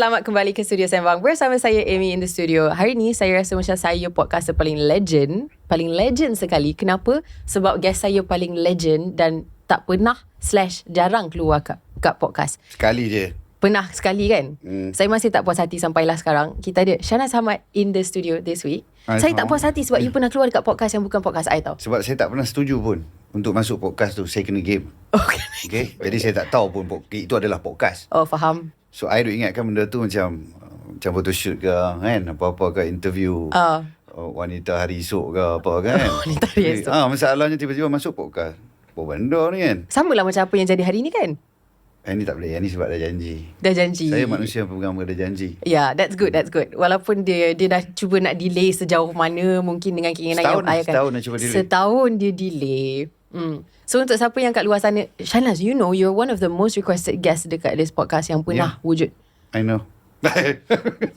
selamat kembali ke Studio Sembang bersama saya Amy in the studio. Hari ni saya rasa macam saya podcaster paling legend sekali. Kenapa? Sebab guest saya paling legend dan tak pernah / jarang keluar kat podcast. Sekali je. Pernah sekali kan? Saya masih tak puas hati sampailah sekarang. Kita ada Shahnaz Ahmad in the studio this week. Saya tak puas hati sebab you pernah keluar dekat podcast yang bukan podcast I tau. Sebab saya tak pernah setuju pun untuk masuk podcast tu. Saya kena game. Okay? Jadi saya tak tahu pun itu adalah podcast. Oh, faham. So I duk ingatkan benda tu macam photoshoot ke kan, apa-apa ke interview wanita hari esok ke apa kan. Wanita hari esok. Masalahnya tiba-tiba masuk podcast. Apa benda ni kan? Sama lah macam apa yang jadi hari ni kan? Ini tak boleh. Ini sebab dah janji. Dah janji. Saya manusia yang pegang pada janji. Yeah, that's good. Walaupun dia dah cuba nak delay sejauh mana mungkin dengan keinginan yang I kan. Setahun dah cuba delay. Setahun dia delay. So untuk siapa yang kat luar sana, Shahnaz, you know you're one of the most requested guests dekat this podcast yang pernah wujud. I know.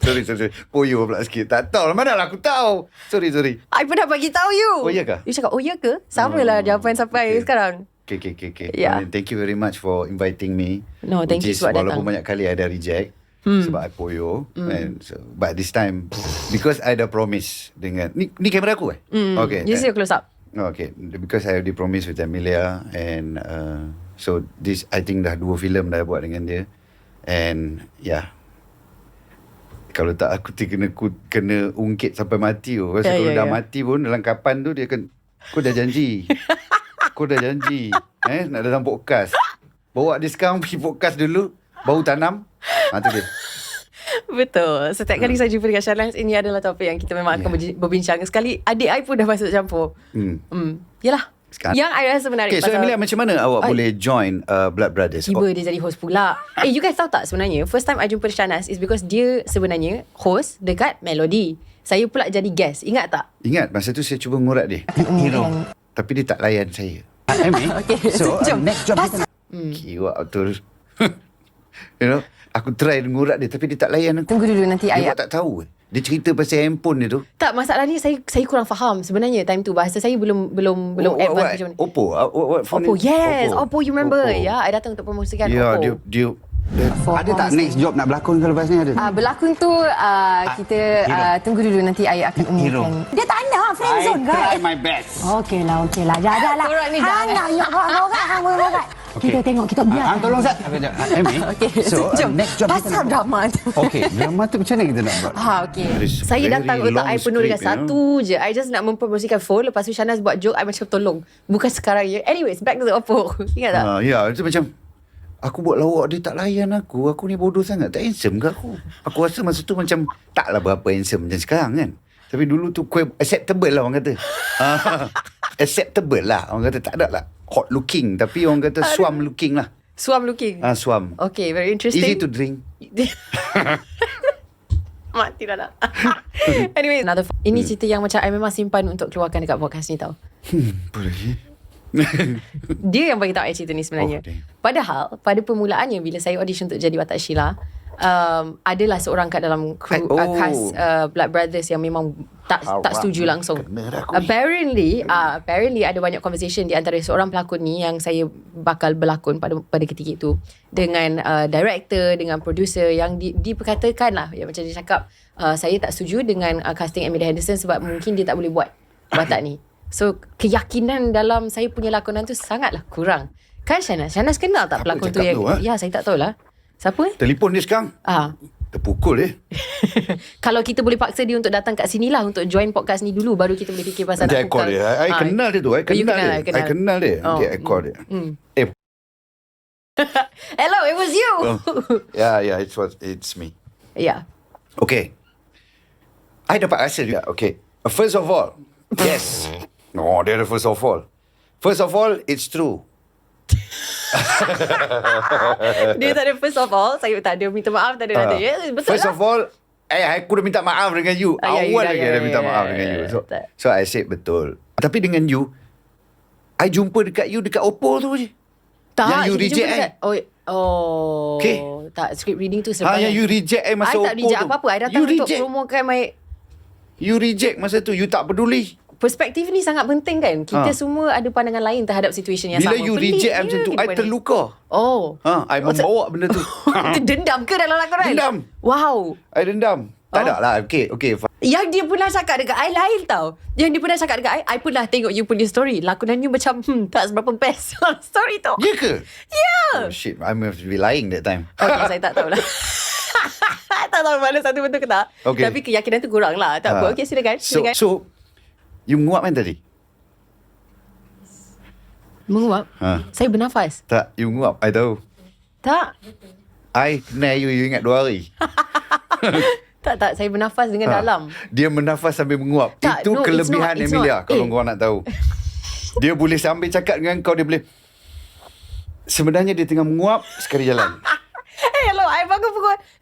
sorry. Poyo pula sikit. Tak tahu lah. Mana lah aku tahu. Sorry. I pernah bagi tahu you. Oh, ya ke? You cakap, oh ya ke? Sama lah jawapan sampai sekarang. Okay. Yeah. Thank you very much for inviting me. No, thank you sebab datang. Walaupun banyak kali I dah reject. Sebab I poyo. But this time, because I dah promise dengan... Ni kamera aku Okay. You see close up. Okay. Because I already promised with Amelia. And so this, I think dah 2 filem dah buat dengan dia. And yeah. Kalau tak aku kena ungkit sampai mati tu. Kalau dah mati pun dalam kapan tu dia akan... Kau dah janji. Nak datang podcast. Bawa dia sekarang pergi podcast dulu. Baru tanam. Tu dia. Betul. Setiap kali saya jumpa dengan Shahnaz, ini adalah topik yang kita memang akan berbincang. Sekali adik I pun dah masuk campur. Yalah. Sekarang. Yang I rasa menarik. Okay, so Emilia, macam mana awak boleh join Blood Brothers? Tiba dia jadi host pula. You guys tahu tak sebenarnya first time I jumpa Shahnaz is because dia sebenarnya host dekat Melody. Saya pula jadi guest. Ingat tak? Ingat. Masa tu saya cuba ngurat dia. Hero. Tapi dia tak layan saya. Okay. So next job kita nak kiwak betul. You know, aku try ngurat dia tapi dia tak layan aku. Tunggu dulu nanti dia tak tahu. Dia cerita pasal handphone dia tu. Tak, masalahnya saya kurang faham sebenarnya time tu. Bahasa saya belum advance macam ni. Oppo. What phone? Oppo, yes. Oppo, you remember? Ya, I datang untuk promosikan Oppo. Dia ada tak next job nak berlakon ke lepas ni ada? Berlakon tu kita tunggu dulu nanti I akan umumkan. Dia tak nak friendzone kan? I try my best. Okey lah. Jadalah. Hang nak yok orang. Kita tengok, kita biar. Tolong Zat. Amy. So next job pasal drama tu. Okey, drama tu macam mana kita nak buat? Okey. Saya datang otak I penuh dengan satu je. I just nak mempromosikan phone. Lepas tu Shahnaz buat joke, I macam tolong. Bukan sekarang je. Anyways, back to the Oppo. Ingat tak? Ya, itu macam aku buat lawak dia tak layan aku. Aku ni bodoh sangat. Tak handsome ke aku? Aku rasa masa tu macam taklah berapa handsome macam sekarang kan. Tapi dulu tu acceptable lah orang kata. Acceptable lah. Orang kata tak ada lah hot looking. Tapi orang kata swam looking lah. Swam looking? Swam. Okay, very interesting. Easy to drink. Mati dah lah. Anyway, ini cerita yang macam I memang simpan untuk keluarkan dekat podcast ni tau. Boleh. Dia yang bagi tahu I cerita ni sebenarnya. Padahal pada permulaannya bila saya audition untuk jadi watak Sheila, adalah seorang kat dalam kru cast Blood Brothers yang memang tak setuju langsung. Apparently ada banyak conversation di antara seorang pelakon ni yang saya bakal berlakon pada ketika itu dengan director, dengan producer yang diperkatakan lah yang macam dia cakap saya tak setuju dengan casting Amelia Henderson sebab mungkin dia tak boleh buat watak ni. So keyakinan dalam saya punya lakonan tu sangatlah kurang. Kan Shahnaz kenal tak pelakon tu yang ya saya tak tahulah. Siapa? Telefon dia sekarang. Terpukul Kalau kita boleh paksa dia untuk datang kat sini lah untuk join podcast ni dulu baru kita boleh fikir pasal nak call dia. I kenal dia tu. I kenal dia. Okay, I call dia. Hello, it was you. Yeah, it's me. Yeah. Okay. I dapat rasa juga. Okay. First of all, yes. No, dia ada first of all. First of all, it's true. Dia tak ada first of all. Saya tak ada minta maaf. Tak ada betul first of all, aku dah minta maaf dengan you. Awal lagi dah minta maaf dengan you. So I said betul. Tapi dengan you, I jumpa dekat you dekat Oppo tu je. Tak, yang you reject okay. Tak, script reading tu sebab yang you reject masa Oppo tu. I tak reject apa-apa. I datang untuk promokan my... You reject masa tu. You tak peduli. perspektif ni sangat penting kan. Kita semua ada pandangan lain terhadap situasi yang Bila sama. you reject macam tu, I terluka. Oh. I membawa benda tu. Itu dendam ke dalam lakonan? Dendam. Wow. I dendam. Tak ada lah. Okay. Yang dia pernah cakap dekat I lain tau. Yang dia pernah cakap dekat I pernah tengok you punya story. Lakonan you macam tak seberapa best story tu. Ya ke? Yeah. Oh shit, I must be lying that time. Okay, saya tak tahulah. Tak tahu mana satu betul ke tak. Okay. Tapi keyakinan tu kurang lah. Tak apa. Okay, silakan. So, you menguap kan tadi? Menguap? Saya bernafas. Tak, you menguap. I tahu. Tak. I kenal you ingat 2 hari. Tak. Saya bernafas dengan dalam. Dia menafas sambil menguap. Tak, Itu no, kelebihan it's Emilia. not. Kalau korang nak tahu. Dia boleh sambil cakap dengan kau, dia boleh... Sebenarnya dia tengah menguap, sekali jalan. Hello, I bangun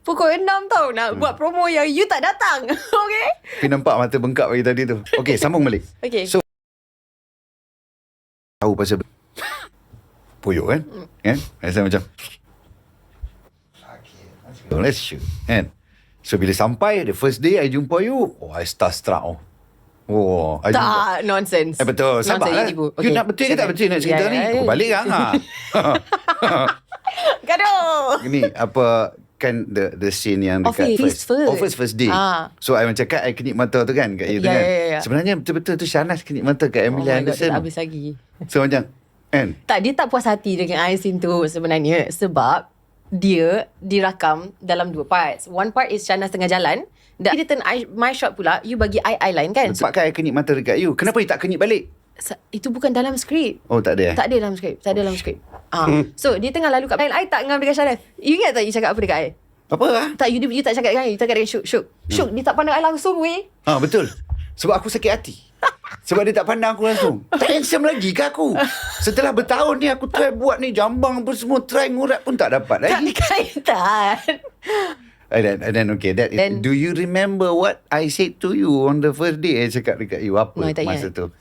pukul 6 tau. Nak buat promo yang you tak datang. Okay? Tapi nampak mata bengkak bagi tadi tu. Okay, sambung balik. Okay. So, tahu pasal puyuk kan? Kan? Rasa macam let's shoot. Kan? So bila sampai the first day I jumpa you, I starstruck. I jumpa. Tak, nonsense. Betul. Sabarlah. You nak betul ke tak betul nak cerita ni? Kau balik kan? Gaduh. Ini apa kan the scene yang dekat first day. So I macam cakap I kenip mata tu kan kat you tu kan. Sebenarnya betul-betul tu Shahnaz kenip mata kat Emilia Anderson. Tak habis lagi. So macam kan? Tak, dia tak puas hati dengan I scene tu sebenarnya. Sebab dia dirakam dalam 2 parts. One part is Shahnaz tengah jalan. Dan dia turn my shot pula, you bagi I line kan. Sebab kan I kenip mata dekat you. Kenapa you tak kenip balik? Itu bukan dalam skrip. Oh, tak ada. Tak ada dalam skrip. Tak ada dalam skrip. So dia tengah lalu kat line. I tak ngam dengan Shahnaz. You ingat tak you cakap apa dekat I? Apa lah? Tak, you tak cakap dengan I. You cakap dengan Syuk. Syuk, dia tak pandang I langsung weh. Betul. Sebab aku sakit hati. Sebab dia tak pandang aku langsung. Tak handsome lagi ke aku? Setelah bertahun ni aku try buat ni jambang apa semua, try ngurat pun tak dapat lagi. Tak kaitan. And then okay, do you remember what I said to you on the first day? I cakap dekat you apa masa tu?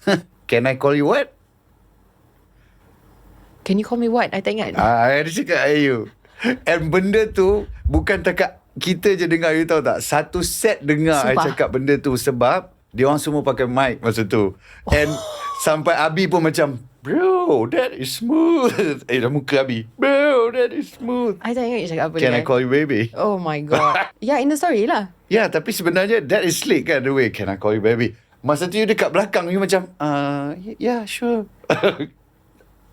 Can I call you what? Can you call me what? I tak ingat. I cakap you. And benda tu bukan takat kita je dengar, you tahu tak? Satu set dengar I cakap benda tu sebab dia orang semua pakai mic masa tu. And sampai Abi pun macam, bro, that is smooth. Dah muka Abi. Bro, that is smooth. I tak ingat you cakap apa. Can I call you baby? Oh my god. Yeah, in the story lah. Ya, tapi sebenarnya that is slick kan the way. Can I call you baby? Masa tu you dekat belakang, you macam, yeah, sure.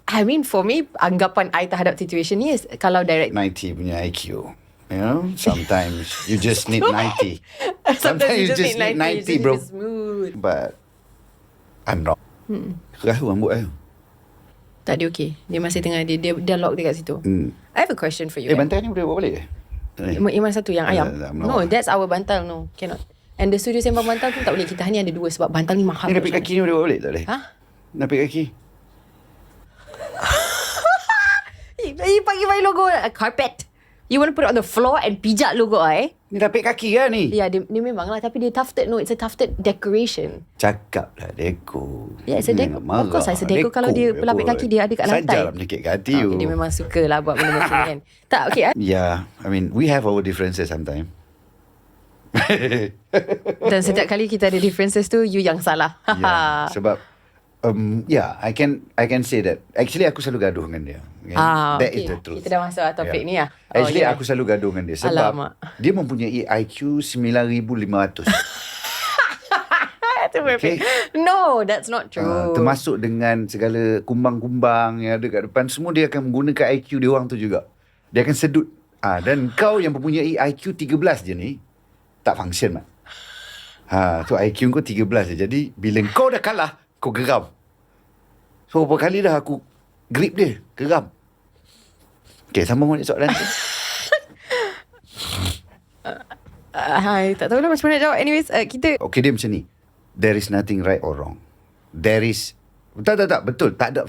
I mean, for me, anggapan I terhadap situation ni is kalau direct 90 punya IQ. You know, sometimes you just need 90. Sometimes you just need 90 bro. Smooth. But I'm wrong. Rahu rambut I. Tak, dia okay. Dia masih tengah, dia lock dekat situ. I have a question for you. Bantal ni boleh bawa balik? Yang satu, yang ayam. No, that's our bantal. No, cannot. And the studio sembang bantal pun tak boleh. Kita hanya ada 2 sebab bantal ni mahal. Ni napik kaki ni boleh bawa balik tak boleh? Napik kaki. You bagi logo carpet. You want to put it on the floor and pijak logo Ni napik kaki kan ni? Ya, dia memang lah. Tapi dia tufted. No, it's a tufted decoration. Cakap lah deko. Yeah, it's a deco. Of course, it's a deco. Kalau dia pelapik kaki dia ada kat lantai. Sajalah menyakit kat hati you. Dia memang suka lah buat benda macam ni kan. Tak, okay. Yeah, I mean, we have our differences sometimes. Dan setiap kali kita ada differences tu, you yang salah. Yeah, sebab I can say that actually aku selalu gaduh dengan dia. That is the truth. Kita dah masuk topik ni lah. Actually aku selalu gaduh dengan dia sebab dia mempunyai IQ 9,500. Okay. No, that's not true. Termasuk dengan segala kumbang-kumbang yang ada kat depan, semua dia akan menggunakan IQ dia orang tu juga. Dia akan sedut. Dan kau yang mempunyai IQ 13 je ni tak function, Mat. So IQ kau 13 je. Jadi bila kau dah kalah, kau geram. So berapa kali dah aku grip dia, geram. Okay, sambung balik soalan tu. Tak tahu lah macam mana nak jawab. Anyways, kita... Okay, dia macam ni. There is nothing right or wrong. There is... Tak, betul. Tak ada...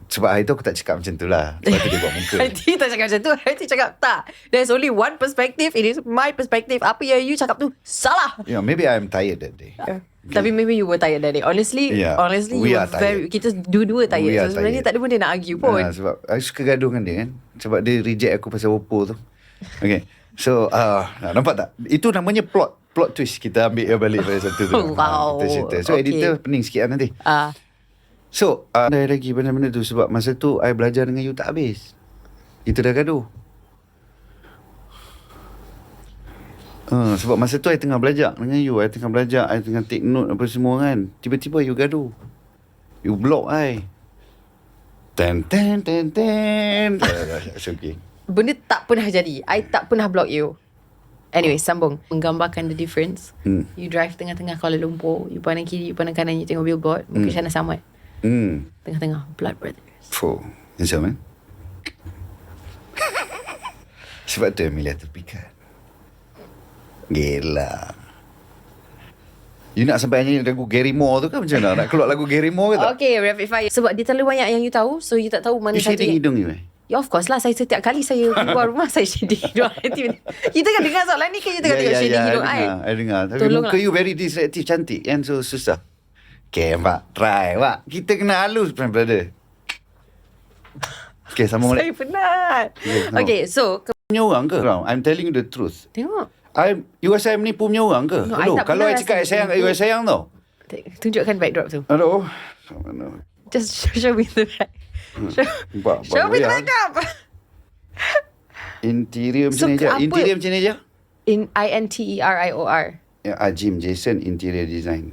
sebab hari tu aku tak cakap macam tu lah. Sebab tu dia buat muka. Hati tak cakap macam tu. Hati cakap tak. There's only one perspective. It is my perspective. Apa yang you cakap tu salah. Yeah, maybe I'm tired that day. Okay. Tapi maybe you were tired that day. Honestly, we you are were very... Kita dua-dua tired. So sebenarnya tak ada benda nak argue pun. Sebab I suka gaduh dengan dia kan. Sebab dia reject aku pasal Oppo tu. Okay. So, nampak tak? Itu namanya plot. plot twist kita ambil balik pada satu tu. Wow. Kita cerita. So Okay. editor pening sikit nanti. Ah, So ada lagi benda-benda tu sebab masa tu I belajar dengan you tak habis. Kita dah gaduh. Sebab masa tu I tengah belajar dengan you. I tengah belajar, I tengah take note apa semua kan. Tiba-tiba you gaduh. You block I. Ten. It's okay. benda tak pernah jadi. I tak pernah block you. Anyway, sambung. Menggambarkan the difference. You drive tengah-tengah Kuala Lumpur. You pandang kiri, you pandang kanan, you tengok billboard. Muka Syahna Samad. Tengah-tengah. Blood Brothers. Handsome kan? Sebab tu Emilia terpikat. Gila. You nak sampai nyanyi lagu Gary Moore tu kan macam mana? Nak keluar lagu Gary Moore ke tak? Okay, rapid fire. Sebab dia terlalu banyak yang you tahu. So, you tak tahu mana You satu shading yang... hidung you Ya, of course lah. Saya setiap kali saya keluar rumah, saya shading hidung. Kita kan dengar soalan ni, kan you tengah tengok shading hidung I. I dengar. Tapi Tolonglah. muka you very distractive, cantik kan? So, susah. Okay, Pak. Try, Pak. Kita kena halus, brother. Okay, sambung Saya balik. penat. Okay, so... Punya orang ke? I'm telling you the truth. Tengok. You rasa I menipu punya orang ke? No, I Hello, tak kalau I pernah cakap I rasa sayang, menipu. I sayang tau. Tunjukkan backdrop tu. Hello. Just show me the back. Show me the backup. Interior macam So, ni je. apa? Interior macam ni je. INTERIOR. Ajim Jason Interior Design.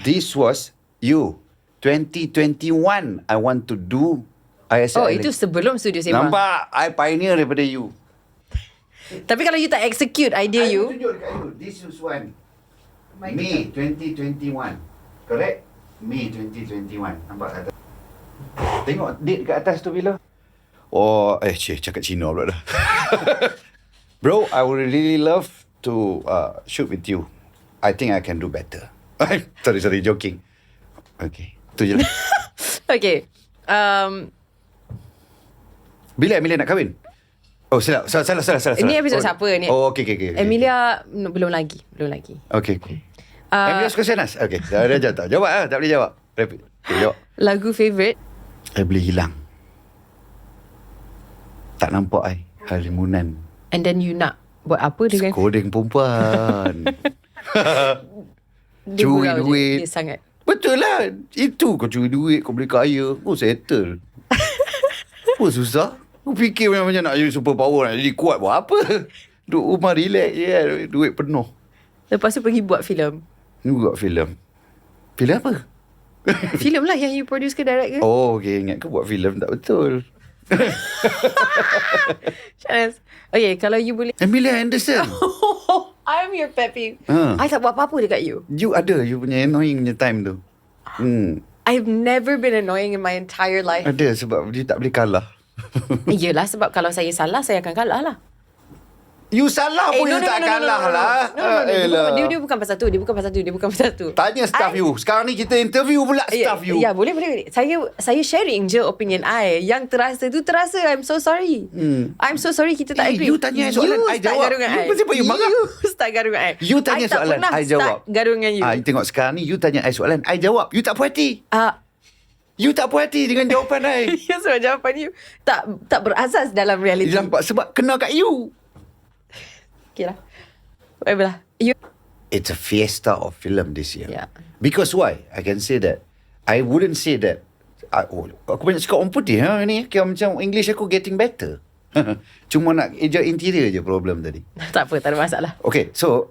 This was you. 2021 I want to do ISL. Oh, itu sebelum studio Sembang. Nampak? I pioneer daripada you. Tapi kalau you tak execute idea I you, tunjuk dekat you. This was one. May 2021. Correct? May 2021. Nampak atas. Tengok date kat atas tu bila? Oh, cakap Cina pula dah. Bro, I would really love to shoot with you. I think I can do better. sorry, joking. Okay. Tu je lah. okay. Bila Emilia nak kahwin? Oh, salah. Ini episod siapa ni? Oh, okay. Emilia belum lagi. Okay. Emilia suka Shanas? Okay, dah jawab. Jawab lah, tak boleh jawab. Rapid. Okay, jawab. Lagu favourite? I boleh hilang. Tak nampak I. Halimunan. And then you nak buat apa dengan Skodeng perempuan. dia curi gurau je. duit. Dia sangat. Betul lah. Itu kau curi duit, kau boleh kaya. Kau settle. Apa susah? Kau fikir macam nak jadi super power, nak jadi kuat buat apa? Duduk rumah relax je kan. Duit penuh. Lepas tu pergi buat filem. Ni buat filem. Filem apa? Filem lah yang you produce ke direct ke? Oh, okay. Ingat ke buat filem tak betul. Shanas. Okay, kalau you boleh... Emilia Anderson. I'm your pet peeve. Ha. I tak buat apa-apa dekat you. You ada. You punya annoying punya time tu. I've never been annoying in my entire life. Ada sebab dia tak boleh kalah. Yelah, sebab kalau saya salah, saya akan kalah lah. You salah pun you tak kalah lah. Dia bukan pasal tu. Dia bukan pasal tu. Tanya staff you. Sekarang ni kita interview pula staff you. Ya, boleh. Saya sharing je opinion I. Yang terasa tu terasa. I'm so sorry. I'm so sorry kita tak agree. You tanya soalan, I jawab. You kenapa you marah? You start gaduh dengan I. You tanya soalan, I jawab. Gaduh dengan you. Tengok sekarang ni, you tanya I soalan, I jawab. You tak puas hati. You tak puas hati dengan jawapan I. Ya, sebab jawapan you tak berazas dalam realiti. Nampak sebab kena kat you. Okay lah. Whatever lah. You... It's a fiesta of film this year. Yeah. Because why? I can say that. I wouldn't say that. Aku banyak cakap orang putih ni. Kira macam English aku getting better. Cuma nak eja interior je problem tadi. Tak apa, tak ada masalah. Okay, so